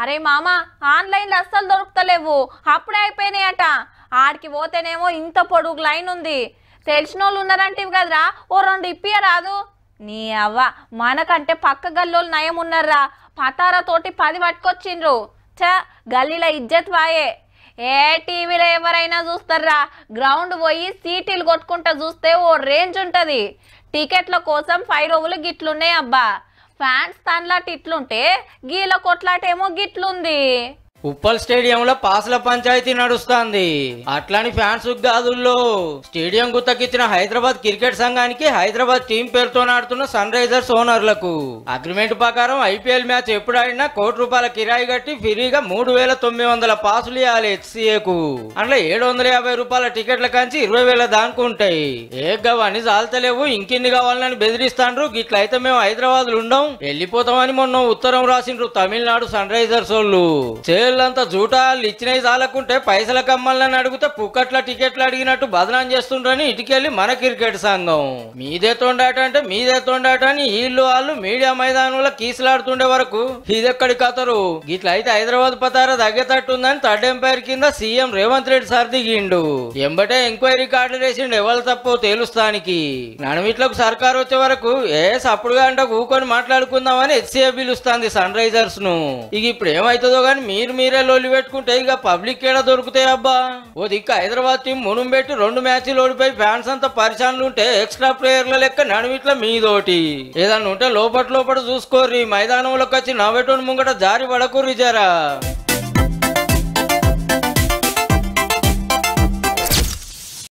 అరే మామ ఆన్లైన్లో అస్సలు దొరుకుతలేవు, అప్పుడే అయిపోయినాయట. ఆడికి పోతేనేమో ఇంత పొడుగు లైన్ ఉంది. తెలిసిన వాళ్ళు ఉన్నారంటివి కదరా, ఓ 2 ఇప్పియరాదు. నీ అవ్వ, మనకంటే పక్క గల్లోళ్ళు నయం ఉన్నారా, పతారతోటి 10 పట్టుకొచ్చిండ్రు. గల్లీలో ఇజ్జత్ వాయే. ఏ టీవీలో ఎవరైనా చూస్తారా, గ్రౌండ్ పోయి సీటీలు కొట్టుకుంటా చూస్తే ఓ రేంజ్ ఉంటుంది. టికెట్ల కోసం 5 రోజులు గిట్లున్నాయి అబ్బా. ఫ్యాన్స్ తనలాట ఇట్లుంటే గీల కొట్లాటేమో గిట్లుంది. ఉప్పల్ స్టేడియంలో పాసుల పంచాయతీ నడుస్తుంది. అట్లాని ఫ్యాన్స్ గాదుల్లో స్టేడియం గుత్తకిచ్చిన హైదరాబాద్ క్రికెట్ సంఘానికి హైదరాబాద్ టీం పేరుతో ఆడుతున్న సన్ రైజర్స్ ఓనర్లకు అగ్రిమెంట్ ప్రకారం ఐపీఎల్ మ్యాచ్ ఎప్పుడు ఆడినా ₹1,00,00,000 కిరాయి కట్టి ఫ్రీగా 3,900 పాసులు ఇవ్వాలి హెచ్సిఏకు. అందులో ₹750 టికెట్ల కంచి 20,000 దానుకుంటాయి. గవన్నీ చాలతలేవు, ఇంకిన్ని కావాలని బెదిరిస్తాండ్రు. గిట్లయితే మేము హైదరాబాద్ లో ఉండం, వెళ్ళిపోతామని మొన్న ఉత్తరం రాసిండ్రు తమిళనాడు సన్ రైజర్స్ వాళ్ళు. అంతా జూటాలు ఇచ్చినవి చాలకుంటే పైసల కమ్మల్ని అడిగితే పుక్కట్ల టికెట్లు అడిగినట్టు బదనాం చేస్తుండ్రని ఇటుకెళ్ళి మన క్రికెట్ సంఘం మీదే తొండాట అంటే మీదే తొండాట అని వీళ్ళు వాళ్ళు మీడియా మైదానంలో కీసులాడుతుండే వరకు ఇదెక్కడి కథరు. గిట్ల అయితే హైదరాబాద్ పతార తగ్గేటట్టుందని థర్డ్ ఎంపైర్ కింద సీఎం రేవంత్ రెడ్డి సార్ దిగిండు. ఎంబటే ఎంక్వైరీ కార్డు వేసిండు ఎవరు తప్పో తేలుస్తానికి. నడుమిట్లకు సర్కారు వచ్చే వరకు సప్పుడుగా అంటే కూకొని మాట్లాడుకుందామని హెచ్సిఏ పిలుస్తుంది సన్ రైజర్స్ ను. ఇక ఇప్పుడు ఏమైతుందో గానీ మీరే లోలి పెట్టుకుంటే ఇక పబ్లిక్ ఏడా దొరుకుతాయి అబ్బా. ఓ దిక్కు హైదరాబాద్ టీం మునుంబెట్టి 2 మ్యాచ్లు ఓడిపోయి ఫ్యాన్స్ అంతా పరిశాన్లు ఉంటే ఎక్స్ట్రా ప్లేయర్ల లెక్క నడుమిట్ల మీదోటి ఏదన్నా ఉంటే లోపట చూసుకోర్రి, మైదానంలోకి వచ్చి నవ్వేటోని ముంగట జారి పడకుర్రి జరా.